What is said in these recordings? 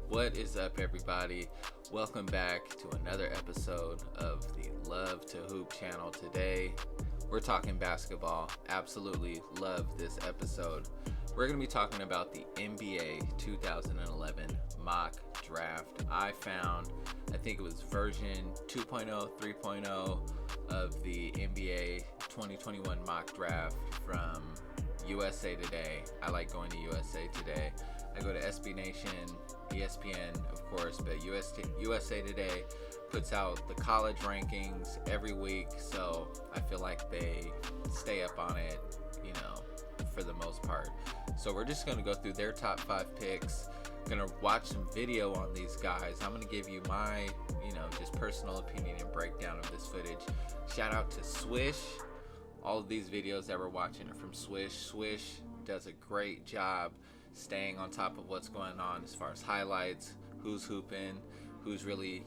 What is up, everybody? Welcome back to another episode of the Love to Hoop channel. Today, we're talking basketball. Absolutely love this episode. We're going to be talking about the NBA 2011 mock draft. I think it was version 2.0, 3.0 of the NBA 2021 mock draft from USA Today. I like going to USA Today. I go to SB Nation, ESPN, of course, but USA Today puts out the college rankings every week, so I feel like they stay up on it, for the most part. So we're just going to go through their top 5 picks, going to watch some video on these guys. I'm going to give you my, just personal opinion and breakdown of this footage. Shout out to Swish. All of these videos that we're watching are from Swish. Swish does a great job staying on top of what's going on as far as highlights, who's hooping, who's really,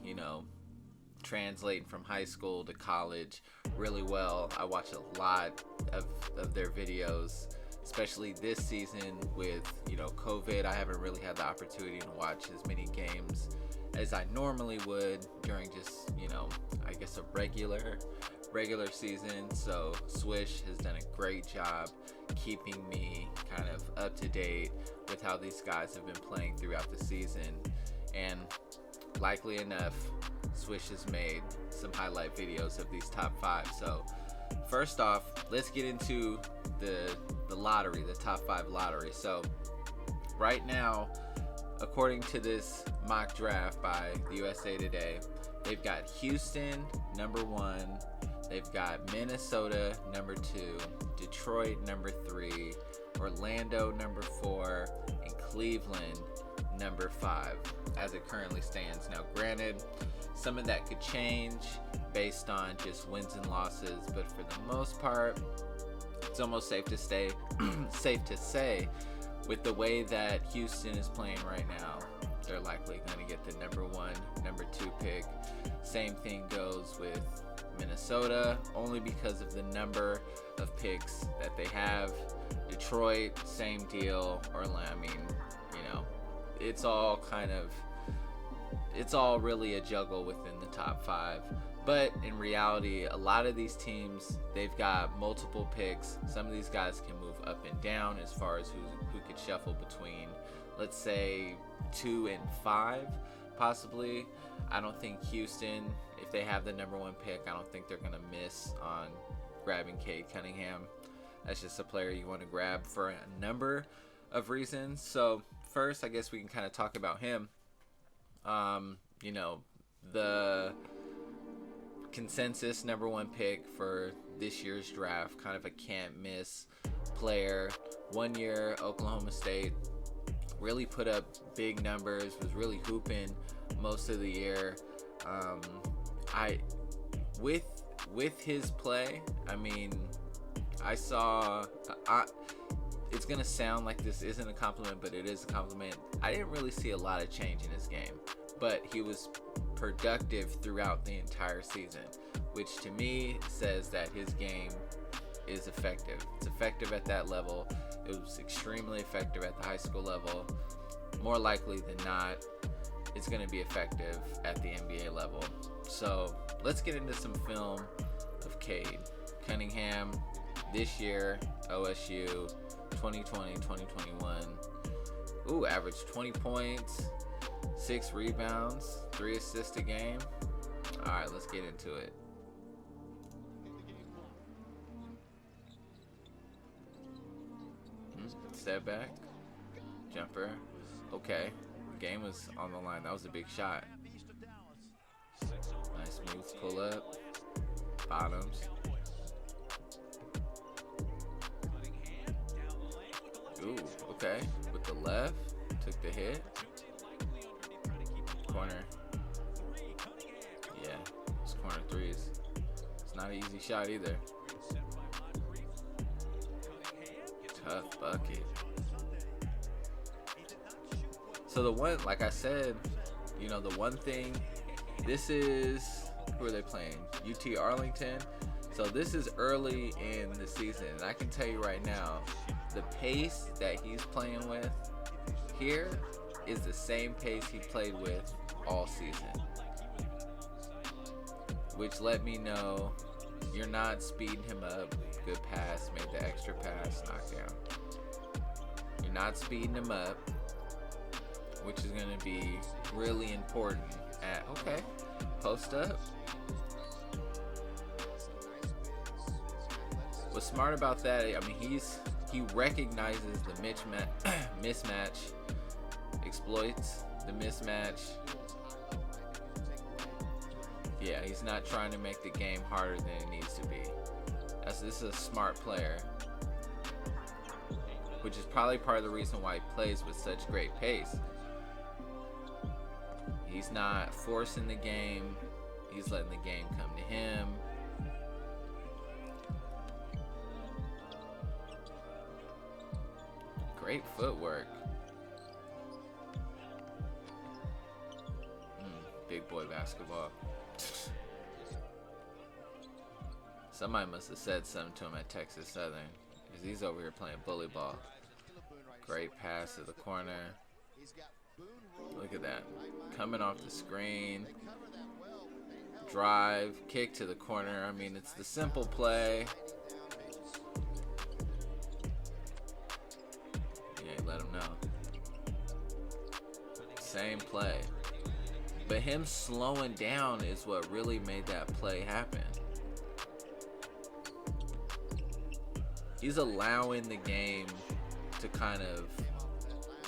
translating from high school to college really well. I watch a lot of their videos, especially this season with, COVID. I haven't really had the opportunity to watch as many games as I normally would during just, I guess a regular season. So Swish has done a great job keeping me kind of up to date with how these guys have been playing throughout the season. And likely enough, Swish has made some highlight videos of these top 5. So first off, let's get into the lottery, the top 5 lottery. So right now, according to this mock draft by the USA Today, they've got Houston number 1, they've got Minnesota number 2, Detroit number 3, Orlando number 4, and Cleveland number 5 as it currently stands. Now granted, some of that could change based on just wins and losses, but for the most part, it's almost safe to say with the way that Houston is playing right now, they're likely going to get the number 1, number 2 pick. Same thing goes with Minnesota, only because of the number of picks that they have. Detroit, same deal. Orlando, it's all really a juggle within the top 5. But in reality, a lot of these teams, they've got multiple picks. Some of these guys can move up and down as far as who could shuffle between, let's say, 2 and 5, possibly. I don't think Houston, if they have the number 1 pick, I don't think they're going to miss on grabbing Cade Cunningham. That's just a player you want to grab for a number of reasons. So first, I guess we can kind of talk about him. The consensus number 1 pick for this year's draft, kind of a can't miss player. 1 year, Oklahoma State, really put up big numbers, was really hooping most of the year. With his play, I saw, it's going to sound like this isn't a compliment, but it is a compliment. I didn't really see a lot of change in his game, but he was productive throughout the entire season, which to me says that his game is effective. It's effective at that level. It was extremely effective at the high school level. More likely than not, it's going to be effective at the NBA level. So let's get into some film of Cade Cunningham this year, OSU, 2020, 2021. Averaged 20 points, 6 rebounds, 3 assists a game. All right, let's get into it. Step back, jumper. Okay, game was on the line. That was a big shot. Nice move, pull up, bottoms. Okay, with the left, took the hit. Corner. Yeah, it's corner threes. It's not an easy shot either. Tough bucket. So the one, like I said, the one thing, this is, who are they playing? UT Arlington. So this is early in the season, and I can tell you right now, the pace that he's playing with here is the same pace he played with all season, which let me know you're not speeding him up. Good pass, made the extra pass, knockdown. You're not speeding him up, which is going to be really important at, okay, post up. What's smart about that, I mean, he recognizes the mismatch, exploits the mismatch. Yeah, he's not trying to make the game harder than it needs to be. This is a smart player, which is probably part of the reason why he plays with such great pace. He's not forcing the game. He's letting the game come to him. Great footwork. Big boy basketball. Somebody must have said something to him at Texas Southern, because he's over here playing bully ball. Great pass to the corner. Look at that. Coming off the screen. Drive. Kick to the corner. I mean, it's the simple play. Yeah, let him know. Same play. But him slowing down is what really made that play happen. He's allowing the game to kind of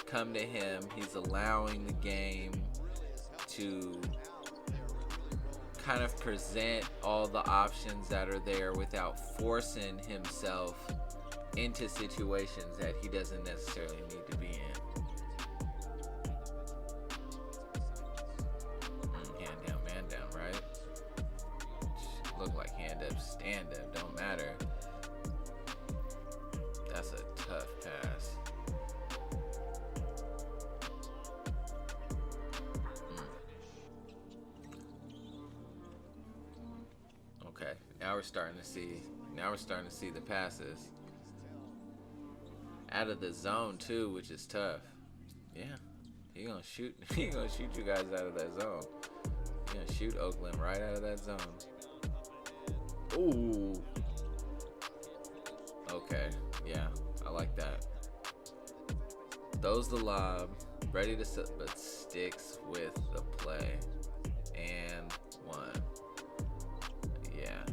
come to him. He's allowing the game to kind of present all the options that are there without forcing himself into situations that he doesn't necessarily need to be in. Hand down, man down, right? Look like hand up, stand up, don't matter. That's a tough pass. Okay, now we're starting to see the passes out of the zone too, which is tough. Yeah, he gonna shoot you guys out of that zone. He gonna shoot Oakland right out of that zone. Ooh. Okay, yeah, I like that. Throws the lob, ready to set, but sticks with the play. And one. Yeah,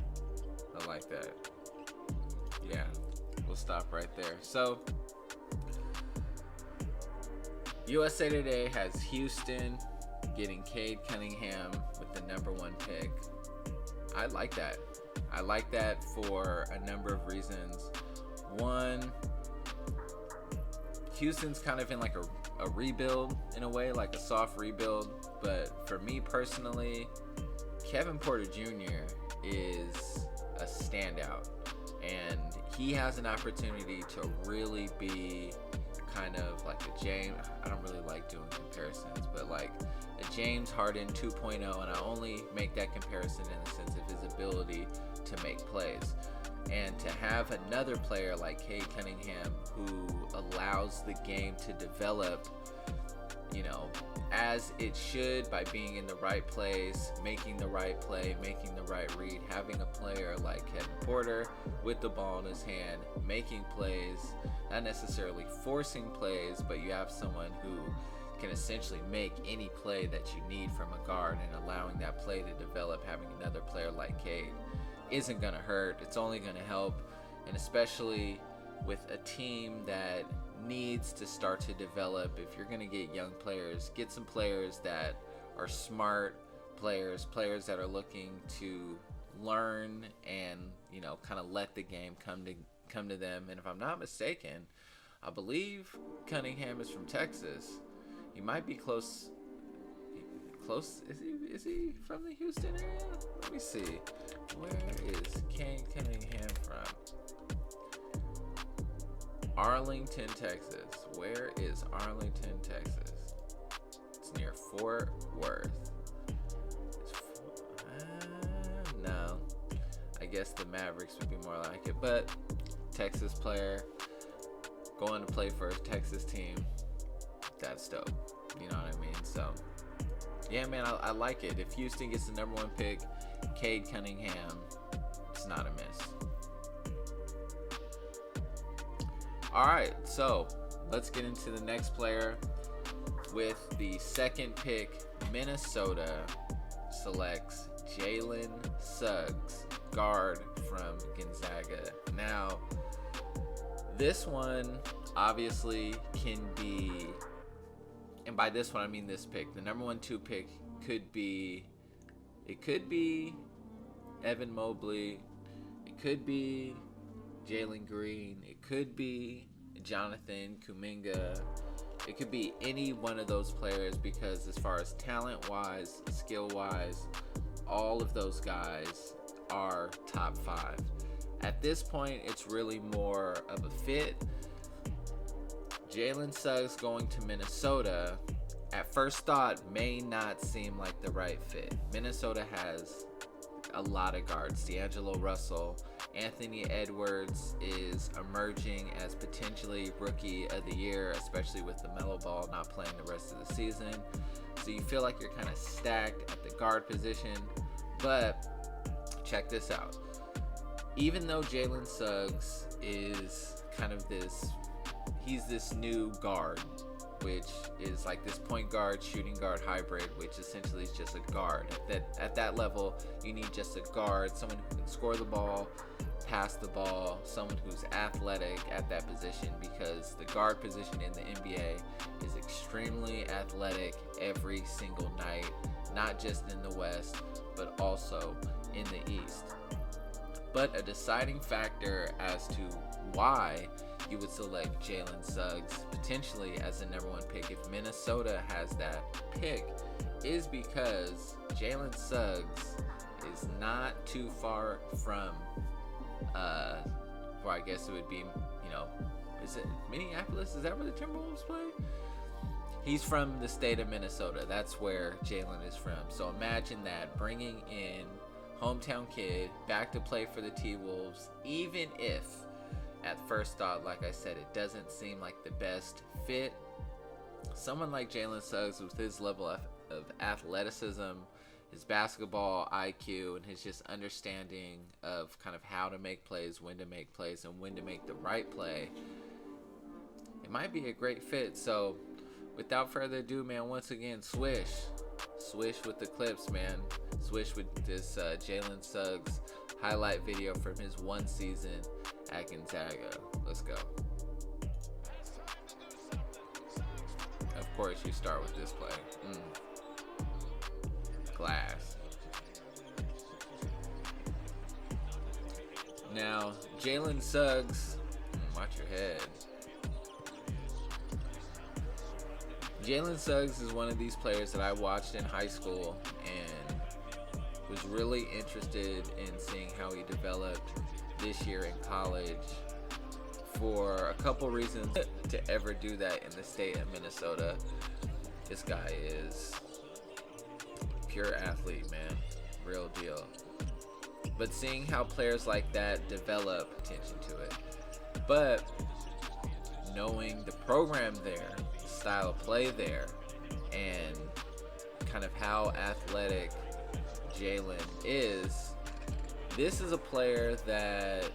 I like that. Yeah, we'll stop right there. So, USA Today has Houston getting Cade Cunningham with the #1 pick. I like that. I like that for a number of reasons. One, Houston's kind of in like a rebuild in a way, like a soft rebuild. But for me personally, Kevin Porter Jr. is a standout. And he has an opportunity to really be kind of like a James, I don't really like doing comparisons, but like a James Harden 2.0, and I only make that comparison in the sense of his ability to make plays. And to have another player like Cade Cunningham who allows the game to develop, you know, as it should, by being in the right place, making the right play, making the right read, having a player like Kevin Porter with the ball in his hand, making plays, not necessarily forcing plays, but you have someone who can essentially make any play that you need from a guard, and allowing that play to develop, having another player like Cade isn't going to hurt. It's only going to help, and especially with a team that needs to start to develop. If you're going to get young players, get some players that are smart players that are looking to learn and, you know, kind of let the game come to them. And if I'm not mistaken, I believe Cunningham is from Texas. He might be close. Is he from the Houston area? Let me see. Where is Cade Cunningham from? Arlington, Texas. Where is Arlington, Texas? It's near Fort Worth. No. I guess the Mavericks would be more like it, but Texas player going to play for a Texas team. that's dope. You know what I mean? So, yeah, man, I like it. If Houston gets the number 1 pick, Cade Cunningham, it's not a miss. All right, so let's get into the next player. With the 2nd pick, Minnesota selects Jalen Suggs, guard from Gonzaga. Now, this one obviously can be, and by this one I mean this pick, the number 1-2 pick could be Evan Mobley, it could be Jalen Green, it could be Jonathan Kuminga, it could be any one of those players, because as far as talent-wise, skill-wise, all of those guys are top 5. At this point, it's really more of a fit. Jalen Suggs going to Minnesota, at first thought, may not seem like the right fit. Minnesota has a lot of guards. D'Angelo Russell, Anthony Edwards is emerging as potentially rookie of the year, especially with the Melo Ball not playing the rest of the season. So you feel like you're kind of stacked at the guard position. But check this out. Even though Jalen Suggs is kind of he's this new guard, which is like this point guard, shooting guard hybrid, which essentially is just a guard. At that level, you need just a guard, someone who can score the ball, pass the ball, someone who's athletic at that position, because the guard position in the NBA is extremely athletic every single night, not just in the West, but also in the East. But a deciding factor as to why you would select Jalen Suggs potentially as the number 1 pick if Minnesota has that pick is because Jalen Suggs is not too far from or I guess it would be, is it Minneapolis? Is that where the Timberwolves play? He's from the state of Minnesota. That's where Jalen is from. So imagine that, bringing in hometown kid back to play for the T-Wolves, even if at first thought, like I said, it doesn't seem like the best fit. Someone like Jalen Suggs with his level of athleticism, his basketball IQ, and his just understanding of kind of how to make plays, when to make plays, and when to make the right play, it might be a great fit. So without further ado, man, once again, Swish with the clips, man. Swish with this Jalen Suggs highlight video from his 1 season at Gonzaga. Let's go. Of course, you start with this play. Glass. Now, Jalen Suggs, watch your head. Jalen Suggs is one of these players that I watched in high school and was really interested in seeing how he developed this year in college for a couple reasons. To ever do that in the state of Minnesota, this guy is pure athlete, man, real deal. But seeing how players like that develop, attention to it, but knowing the program there, the style of play there, and kind of how athletic Jalen is, this is a player that,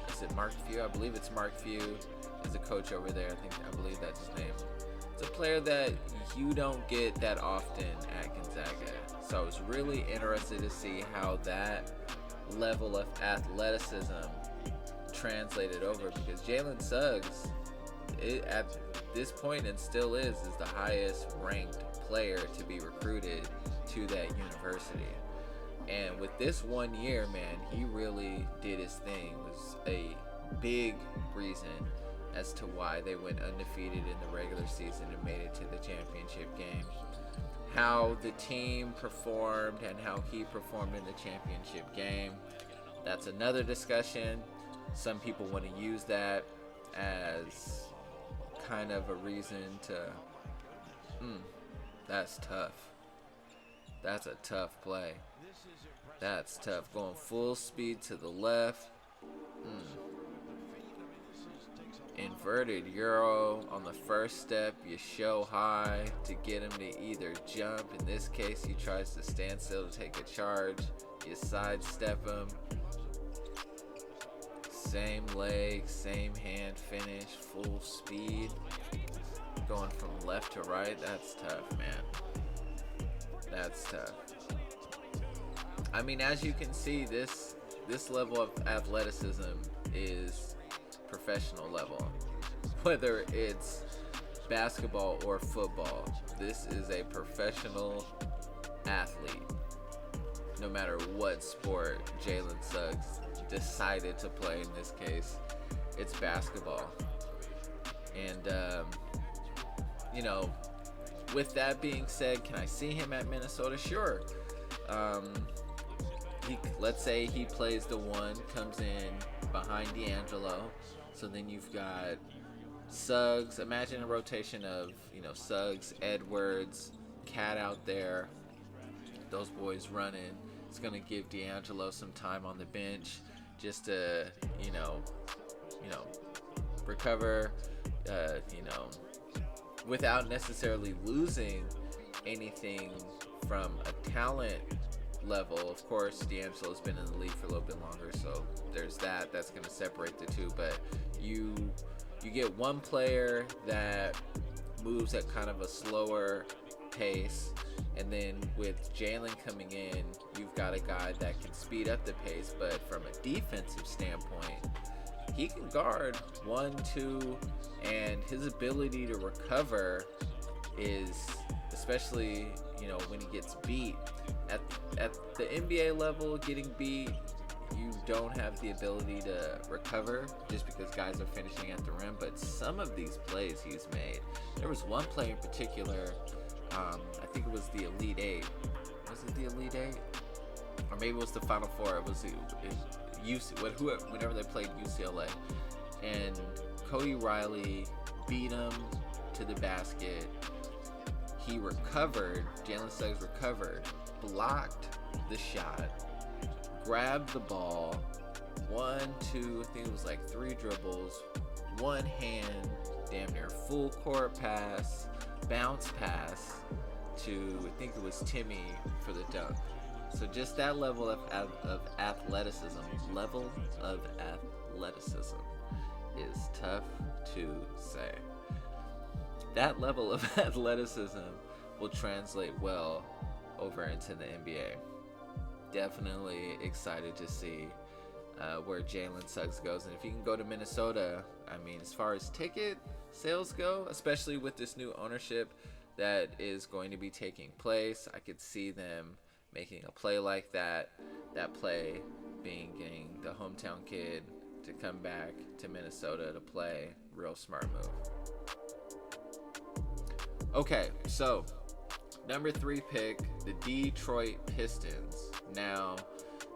is it Mark Few? I believe it's Mark Few is the coach over there. I believe that's his name. It's a player that you don't get that often at Gonzaga. So I was really interested to see how that level of athleticism translated over, because Jalen Suggs, at this point and still is the highest ranked player to be recruited to that university. And with this 1 year, man, he really did his thing. It was a big reason as to why they went undefeated in the regular season and made it to the championship game. How the team performed and how he performed in the championship game, that's another discussion. Some people want to use that as kind of a reason to, that's tough. That's a tough play. That's tough. Going full speed to the left. inverted Euro. On the first step, you show high to get him to either jump. In this case, he tries to stand still to take a charge. You sidestep him. Same leg, same hand finish, full speed. Going from left to right, that's tough, man. That's tough. I mean, as you can see, this level of athleticism is professional level. Whether it's basketball or football, this is a professional athlete. No matter what sport Jalen Suggs decided to play, in this case, it's basketball. And, with that being said, can I see him at Minnesota? Sure. Let's say he plays the one, comes in behind D'Angelo. So then you've got Suggs. Imagine a rotation of, Suggs, Edwards, Cat out there. Those boys running. It's going to give D'Angelo some time on the bench just to, recover, without necessarily losing anything from a talent level. Of course, D'Angelo's been in the league for a little bit longer, so there's that. That's going to separate the two. But you get one player that moves at kind of a slower pace, and then with Jalen coming in, you've got a guy that can speed up the pace. But from a defensive standpoint, he can guard 1, 2, and his ability to recover is, especially when he gets beat at the NBA level, getting beat, you don't have the ability to recover just because guys are finishing at the rim. But some of these plays he's made, there was one play in particular, I think it was the Elite Eight. Was it the Elite Eight? Or maybe it was the Final Four. It was whenever they played UCLA, and Cody Riley beat him to the basket. He recovered. Jalen Suggs recovered, blocked the shot, grabbed the ball, 1, 2, I think it was like 3 dribbles, one hand, damn near full court pass, bounce pass to, I think it was Timmy for the dunk. So just that level of athleticism, is tough to say. That level of athleticism will translate well over into the NBA. Definitely excited to see where Jalen Suggs goes. And if he can go to Minnesota, I mean, as far as ticket sales go, especially with this new ownership that is going to be taking place, I could see them making a play like that. That play being getting the hometown kid to come back to Minnesota to play. Real smart move. Okay, so number 3 pick, the Detroit Pistons. Now,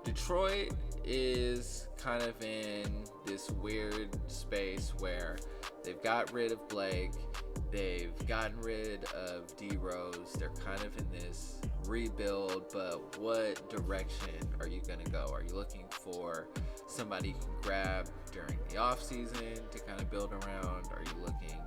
Detroit is kind of in this weird space where they've got rid of Blake, they've gotten rid of D Rose, they're kind of in this rebuild, but what direction are you going to go? Are you looking for somebody you can grab during the offseason to kind of build around? Are you looking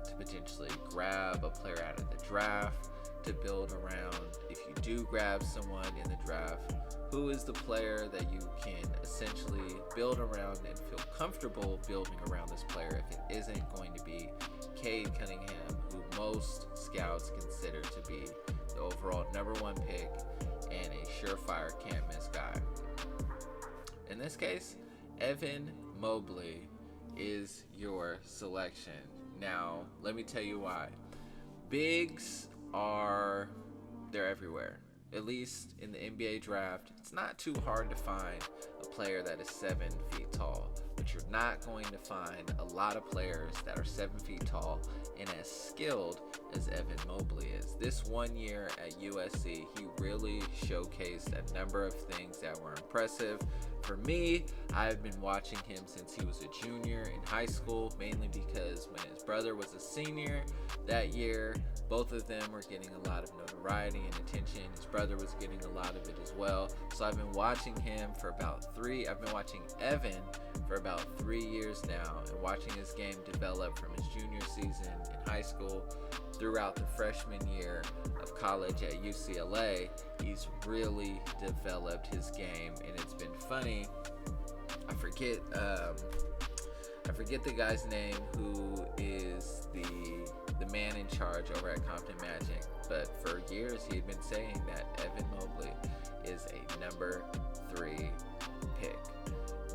to potentially grab a player out of the draft to build around? If you do grab someone in the draft, who is the player that you can essentially build around and feel comfortable building around this player if it isn't going to be Cade Cunningham, who most scouts consider to be the overall number 1 pick and a surefire can't miss guy? In this case, Evan Mobley is your selection. Now, let me tell you why. Bigs they're everywhere. At least in the NBA draft, it's not too hard to find a player that is 7 feet tall, but you're not going to find a lot of players that are 7 feet tall and as skilled as Evan Mobley is. This 1 year at USC, he really showcased a number of things that were impressive. For me, I've been watching him since he was a junior in high school, mainly because when his brother was a senior that year, both of them were getting a lot of notoriety and attention. His brother was getting a lot of it as well. So I've been watching Evan for about about 3 years now, and watching his game develop from his junior season in high school throughout the freshman year of college at UCLA, he's really developed his game, and it's been funny. I forget the guy's name who is the man in charge over at Compton Magic, but for years he had been saying that Evan Mobley is a number 3 pick.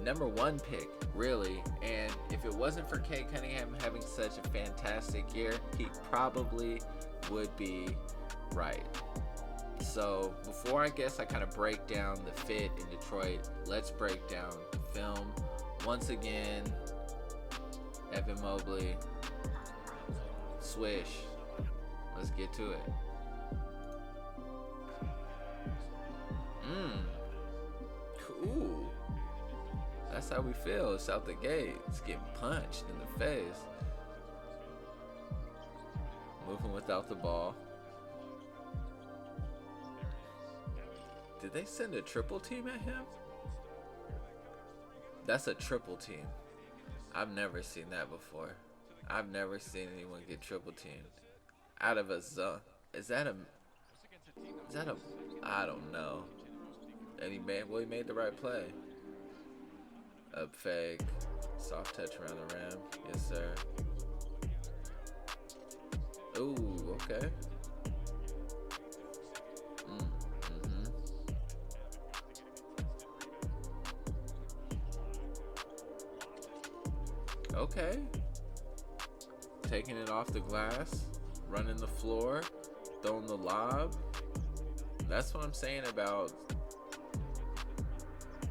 Number 1 pick, really, and if it wasn't for Cade Cunningham having such a fantastic year, he probably would be right. So before I kind of break down the fit in Detroit, let's break down the film. Once again, Evan Mobley, Swish. Let's get to it. Cool. That's how we feel. It's out the gate. It's getting punched in the face. Moving without the ball. Did they send a triple team at him? That's a triple team. I've never seen that before. I've never seen anyone get triple teamed out of a zone. Is that a I don't know. And he made the right play. Up fake, soft touch around the rim. Yes, sir. Ooh, okay. Okay. Taking it off the glass, running the floor, throwing the lob. That's what I'm saying about.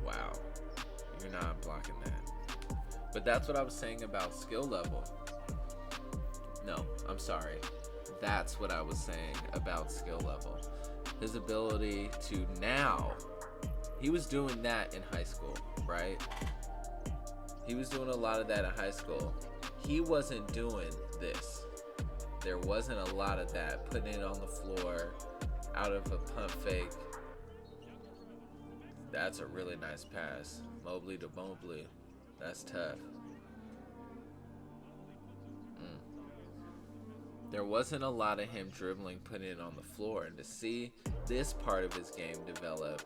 Wow. You're not blocking that. But that's what I was saying about skill level. No, I'm sorry. That's what I was saying about skill level. His ability to now. He was doing that in high school, right? He was doing a lot of that in high school. He wasn't doing this. There wasn't a lot of that. Putting it on the floor, out of a pump fake. That's a really nice pass. Mobley to Mobley. That's tough. There wasn't a lot of him dribbling, putting it on the floor. And to see this part of his game develop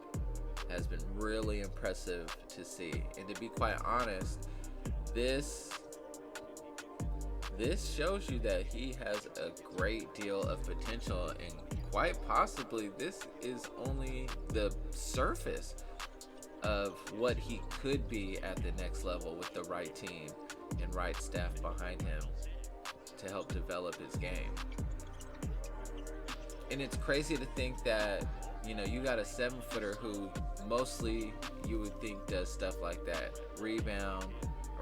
has been really impressive to see. And to be quite honest, this shows you that he has a great deal of potential, and quite possibly this is only the surface of what he could be at the next level with the right team and right staff behind him to help develop his game. And it's crazy to think that, you got a 7-footer who mostly you would think does stuff like that. Rebound,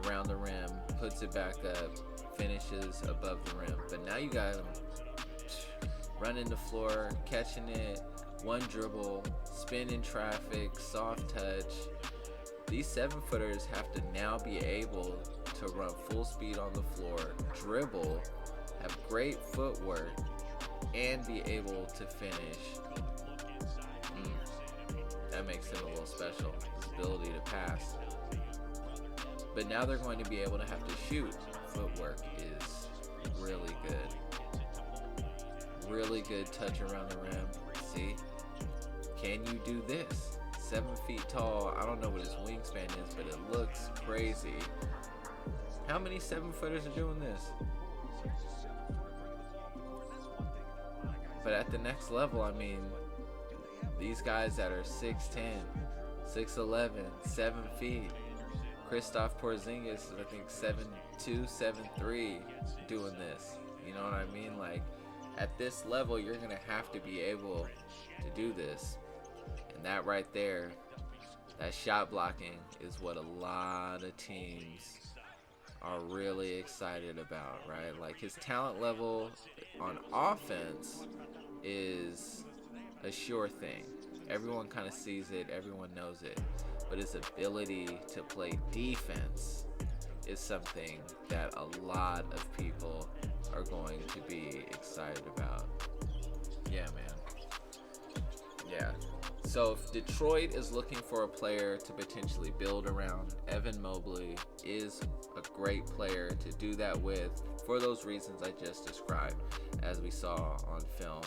around the rim, puts it back up, finishes above the rim. But now you got him running the floor, catching it, one dribble, spin in traffic, soft touch. These 7-footers have to now be able to run full speed on the floor, dribble, have great footwork, and be able to finish. That makes him a little special, his ability to pass. But now they're going to be able to have to shoot. Footwork is really good. Really good touch around the rim. See? Can you do this? 7 feet tall. I don't know what his wingspan is, but it looks crazy. How many 7-footers are doing this? But at the next level, these guys that are 6'10", 6'11", 7 feet. Kristaps Porzingis is, I think, 7'2", 7'3", doing this. You know what I mean? Like, at this level, you're going to have to be able to do this. And that right there, that shot blocking is what a lot of teams are really excited about, right? Like, his talent level on offense is a sure thing. Everyone kind of sees it, everyone knows it. But his ability to play defense is something that a lot of people are going to be excited about. Yeah, man. Yeah. So if Detroit is looking for a player to potentially build around, Evan Mobley is a great player to do that with for those reasons I just described, as we saw on film.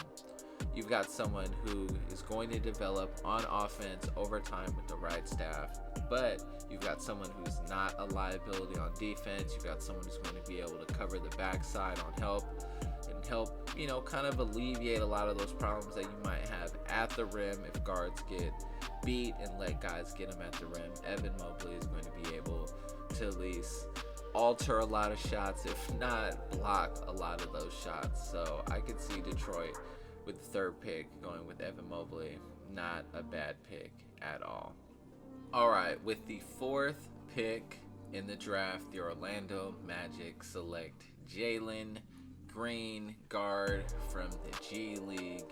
You've got someone who is going to develop on offense over time with the right staff, but you've got someone who's not a liability on defense. You've got someone who's going to be able to cover the backside on help, kind of alleviate a lot of those problems that you might have at the rim if guards get beat and let guys get them at the rim. Evan Mobley is going to be able to at least alter a lot of shots, if not block a lot of those shots. So I could see Detroit with the third pick going with Evan Mobley. Not a bad pick at all. All right, with the fourth pick in the draft, the Orlando Magic select Jalen Green, guard from the G League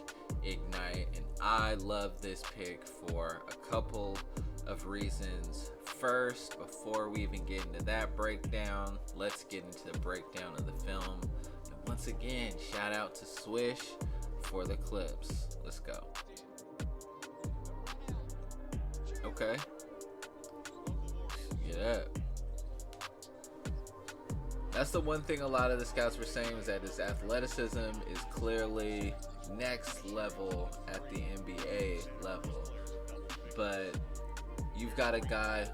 Ignite, and I love this pick for a couple of reasons. First, before we even get into that breakdown, let's get into the breakdown of the film. And once again, shout out to Swish for the clips. Let's go. Okay. Get up. That's the one thing a lot of the scouts were saying, is that his athleticism is clearly next level at the NBA level. But you've got a guy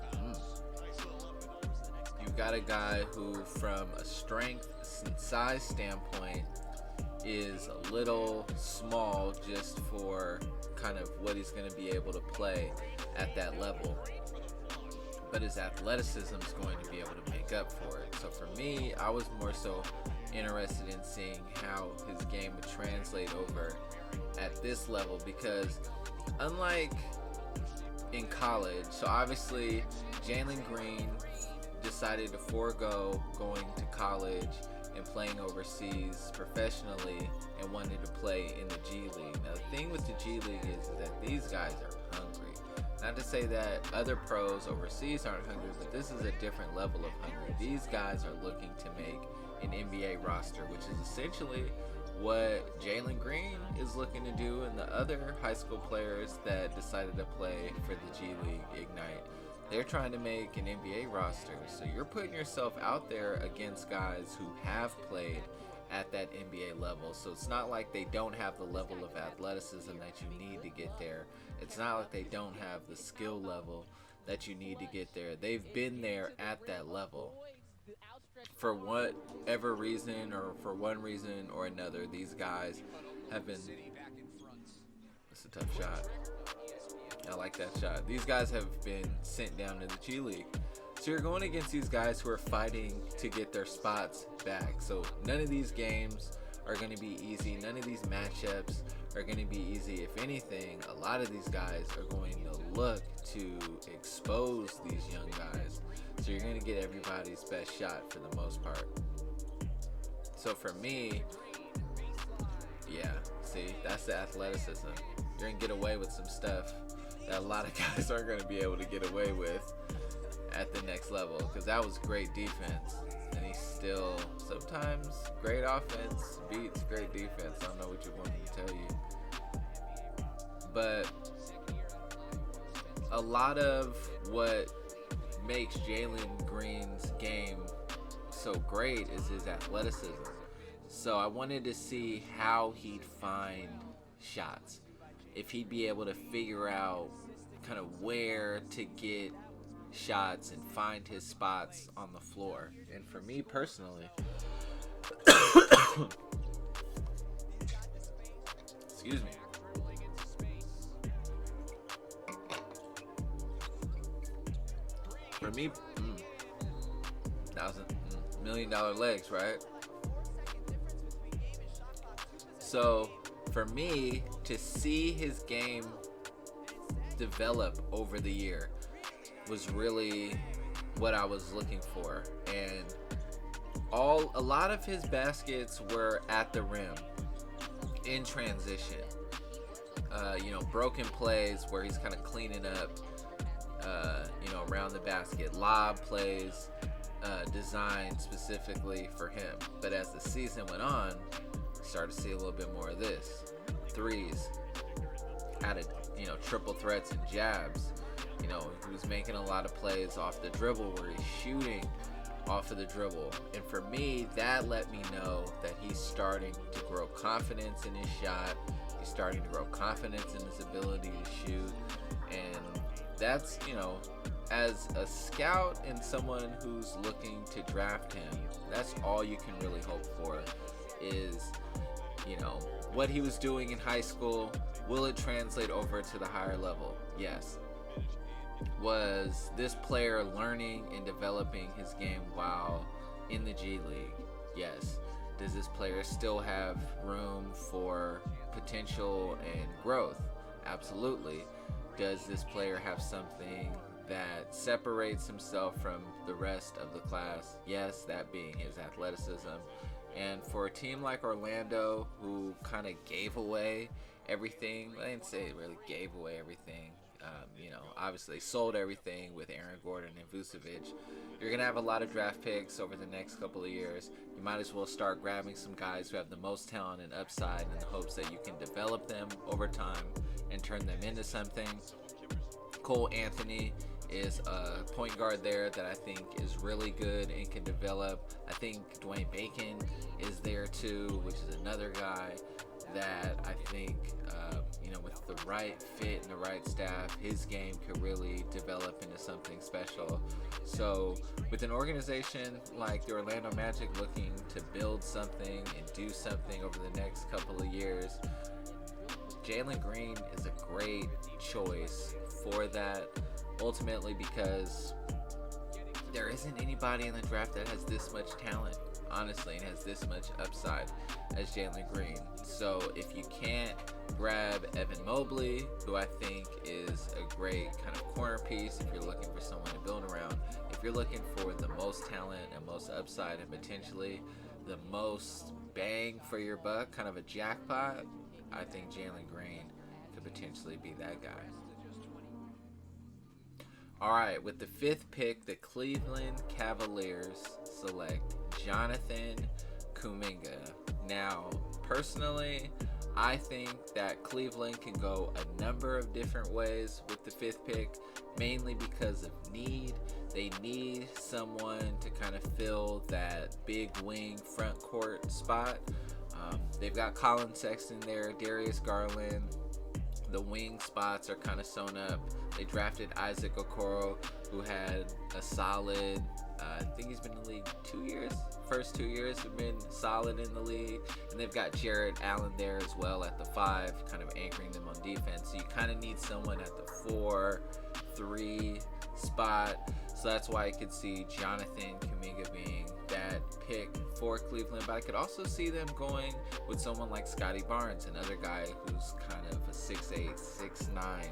who, from a strength and size standpoint, is a little small just for kind of what he's going to be able to play at that level. But his athleticism is going to be able to make up for it. So for me, I was more so interested in seeing how his game would translate over at this level, because unlike in college, so obviously Jalen Green decided to forego going to college and playing overseas professionally and wanted to play in the G League. Now the thing with the G League is that these guys are hungry. Not to say that other pros overseas aren't hungry, but this is a different level of hunger. These guys are looking to make an NBA roster, which is essentially what Jalen Green is looking to do, and the other high school players that decided to play for the G League Ignite. They're trying to make an NBA roster. So you're putting yourself out there against guys who have played at that NBA level. So it's not like they don't have the level of athleticism that you need to get there. It's not like they don't have the skill level that you need to get there. They've been there at that level. For whatever reason, or for one reason or another, these guys have been... That's a tough shot. I like that shot. These guys have been sent down to the G League. So you're going against these guys who are fighting to get their spots back. So none of these games are going to be easy. None of these matchups are going to be easy. If anything, a lot of these guys are going to look to expose these young guys. So you're going to get everybody's best shot for the most part. So for me, yeah, see, that's the athleticism. You're going to get away with some stuff that a lot of guys aren't going to be able to get away with at the next level, because that was great defense, and he's still sometimes great offense beats great defense. I don't know what you want me to tell you, but a lot of what makes Jalen Green's game so great is his athleticism. So I wanted to see how he'd find shots, if he'd be able to figure out kind of where to get shots and find his spots on the floor. And for me personally, excuse me, for me, $1 million legs, right? So for me to see his game develop over the year was really what I was looking for. And a lot of his baskets were at the rim in transition. Broken plays where he's kind of cleaning up, around the basket. Lob plays designed specifically for him. But as the season went on, started to see a little bit more of this. Threes. had a, triple threats and jabs. He was making a lot of plays off the dribble where he's shooting off of the dribble. And for me, that let me know that he's starting to grow confidence in his shot. He's starting to grow confidence in his ability to shoot. And that's, as a scout and someone who's looking to draft him, that's all you can really hope for is, what he was doing in high school. Will it translate over to the higher level? Yes. Was this player learning and developing his game while in the G League? Yes. Does this player still have room for potential and growth? Absolutely. Does this player have something that separates himself from the rest of the class? Yes, that being his athleticism. And for a team like Orlando, who kind of gave away everything, I didn't say it really gave away everything. Obviously sold everything with Aaron Gordon and Vucevic. You're going to have a lot of draft picks over the next couple of years. You might as well start grabbing some guys who have the most talent and upside in the hopes that you can develop them over time and turn them into something. Cole Anthony is a point guard there that I think is really good and can develop. I think Dwayne Bacon is there too, which is another guy that I think, with the right fit and the right staff, his game could really develop into something special. So with an organization like the Orlando Magic looking to build something and do something over the next couple of years, Jalen Green is a great choice for that, ultimately because there isn't anybody in the draft that has this much talent, honestly, and has this much upside as Jalen Green. So if you can't grab Evan Mobley, who I think is a great kind of corner piece if you're looking for someone to build around, if you're looking for the most talent and most upside and potentially the most bang for your buck, kind of a jackpot, I think Jalen Green could potentially be that guy. All right, with the 5th pick, the Cleveland Cavaliers select Jonathan Kuminga. Now, personally, I think that Cleveland can go a number of different ways with the 5th pick, mainly because of need. They need someone to kind of fill that big wing front court spot. They've got Colin Sexton there, Darius Garland. The wing spots are kind of sewn up. They drafted Isaac Okoro, who had a solid, I think he's been in the league 2 years. First 2 years have been solid in the league. And they've got Jared Allen there as well at the 5, kind of anchoring them on defense. So you kind of need someone at the 4-3 spot. So that's why I could see Jonathan Kuminga being that pick for Cleveland. But I could also see them going with someone like Scotty Barnes, another guy who's kind of a 6'8", 6'9",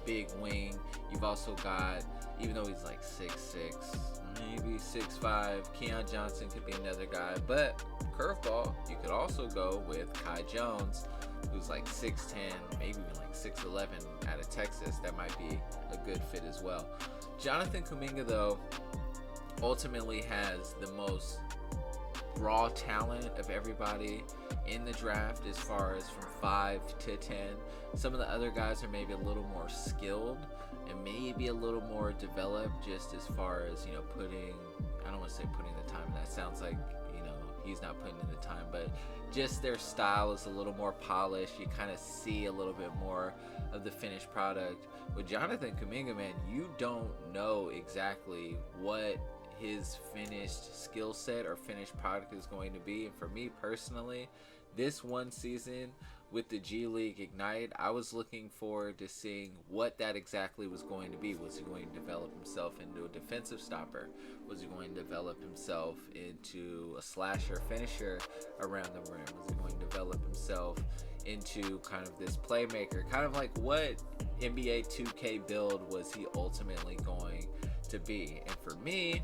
big wing. You've also got, even though he's like 6'6", maybe 6'5", Keon Johnson could be another guy. But curveball, you could also go with Kai Jones, who's like 6'10", maybe even like 6'11", out of Texas. That might be a good fit as well. Jonathan Kuminga, though, ultimately has the most raw talent of everybody in the draft as far as from 5 to 10. Some of the other guys are maybe a little more skilled and maybe a little more developed just as far as, putting, I don't want to say putting the time, that sounds like, he's not putting in the time, but just their style is a little more polished. You kind of see a little bit more of the finished product. With Jonathan Kuminga, man, you don't know exactly what his finished skill set or finished product is going to be. And for me personally, this one season with the G League Ignite, I was looking forward to seeing what that exactly was going to be. Was he going to develop himself into a defensive stopper? Was he going to develop himself into a slasher finisher around the rim? Was he going to develop himself into kind of this playmaker? Kind of like what NBA 2K build was he ultimately going to be? And for me,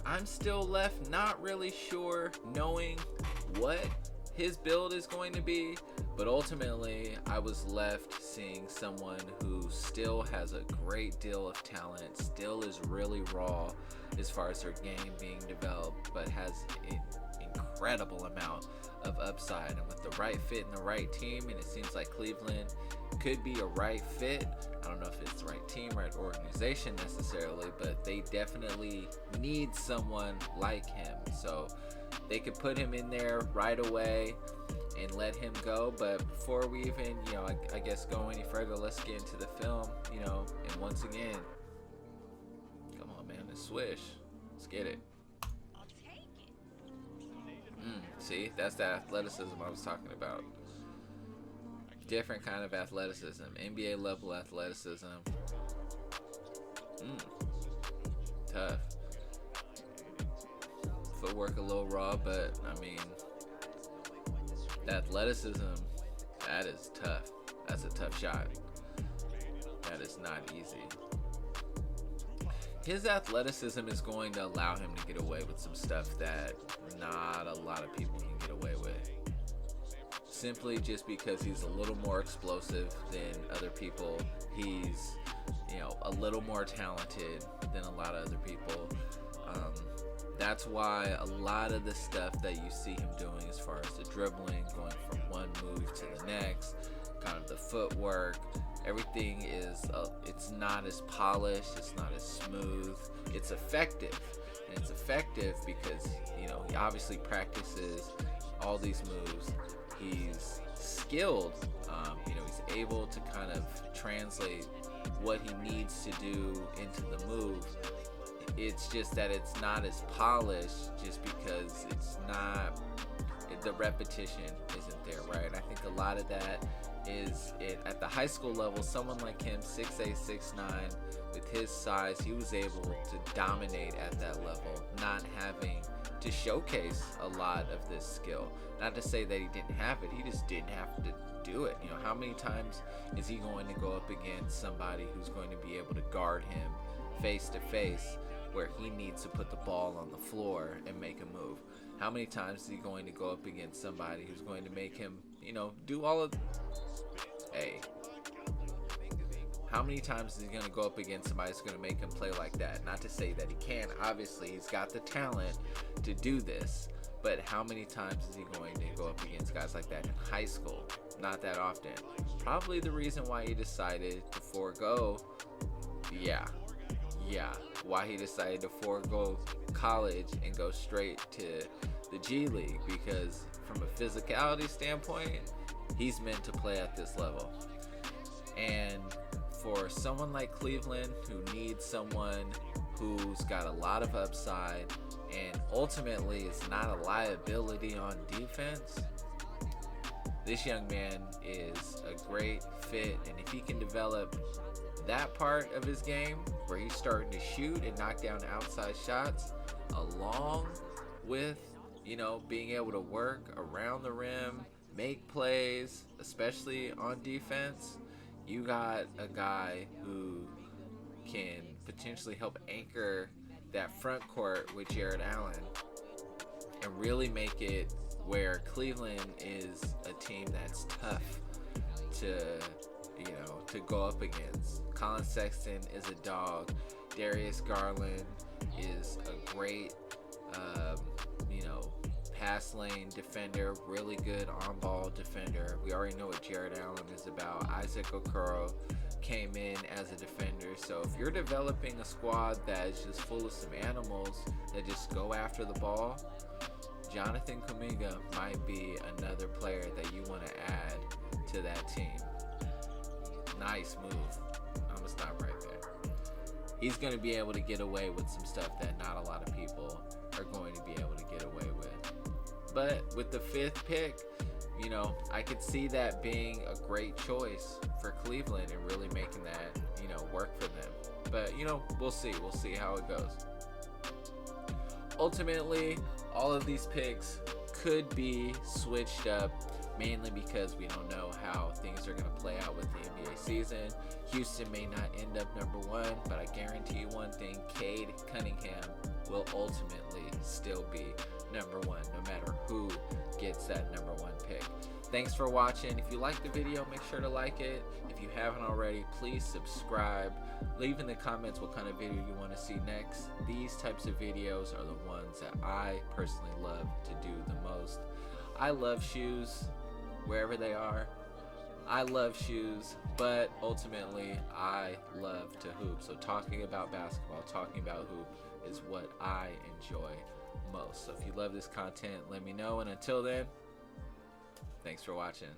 I'm still left not really sure knowing what his build is going to be, but ultimately I was left seeing someone who still has a great deal of talent, still is really raw as far as their game being developed, but has an incredible amount of upside. And with the right fit and the right team, and it seems like Cleveland could be a right fit. I don't know if it's the right team, right organization necessarily, but they definitely need someone like him. So they could put him in there right away and let him go. But before we even, I guess go any further, let's get into the film, and once again, come on, man, it's Swish. Let's get it. See, that's the athleticism I was talking about. Different kind of athleticism, NBA level athleticism. Tough. Footwork a little raw, but I mean, the athleticism, that is tough. That's a tough shot. That is not easy. His athleticism is going to allow him to get away with some stuff that not a lot of people can get away with. Simply just because he's a little more explosive than other people. He's, a little more talented than a lot of other people. That's why a lot of the stuff that you see him doing as far as the dribbling, going from one move to the next, kind of the footwork, everything is, it's not as polished, it's not as smooth, it's effective. And it's effective because, he obviously practices all these moves. He's skilled, he's able to kind of translate what he needs to do into the move. It's just that it's not as polished just because the repetition isn't there, right? I think a lot of that is at the high school level. Someone like him, 6'8", 6'9", with his size, he was able to dominate at that level, not having to showcase a lot of this skill. Not to say that he didn't have it, he just didn't have to do it. How many times is he going to go up against somebody who's going to be able to guard him face to face, where he needs to put the ball on the floor and make a move? How many times is he going to go up against somebody who's going to make him, do all of... Hey. How many times is he going to go up against somebody that's going to make him play like that? Not to say that he can. Obviously, he's got the talent to do this. But how many times is he going to go up against guys like that in high school? Not that often. Probably the reason why he decided to forego... why he decided to forego college and go straight to the G League, because from a physicality standpoint, he's meant to play at this level. And for someone like Cleveland, who needs someone who's got a lot of upside and ultimately is not a liability on defense, this young man is a great fit. And if he can develop that part of his game where he's starting to shoot and knock down outside shots, along with, being able to work around the rim, make plays, especially on defense, you got a guy who can potentially help anchor that front court with Jared Allen and really make it where Cleveland is a team that's tough to go up against. Colin Sexton is a dog. Darius Garland is a great, pass lane defender, really good on-ball defender. We already know what Jared Allen is about. Isaac Okoro came in as a defender. So if you're developing a squad that is just full of some animals that just go after the ball, Jonathan Kuminga might be another player that you want to add to that team. Nice move. I'm gonna stop right there. He's gonna be able to get away with some stuff that not a lot of people are going to be able to get away with. But with the 5th pick, I could see that being a great choice for Cleveland and really making that, work for them. But, we'll see. We'll see how it goes. Ultimately, all of these picks could be switched up, mainly because we don't know how things are going to play out with the NBA season. Houston may not end up number 1, but I guarantee you one thing, Cade Cunningham will ultimately still be number 1, no matter who gets that number 1 pick. Thanks for watching. If you liked the video, make sure to like it. If you haven't already, please subscribe. Leave in the comments what kind of video you want to see next. These types of videos are the ones that I personally love to do the most. I love shoes wherever they are, I love shoes, but ultimately I love to hoop. So talking about basketball, talking about hoop is what I enjoy most. So if you love this content, let me know. And until then, thanks for watching.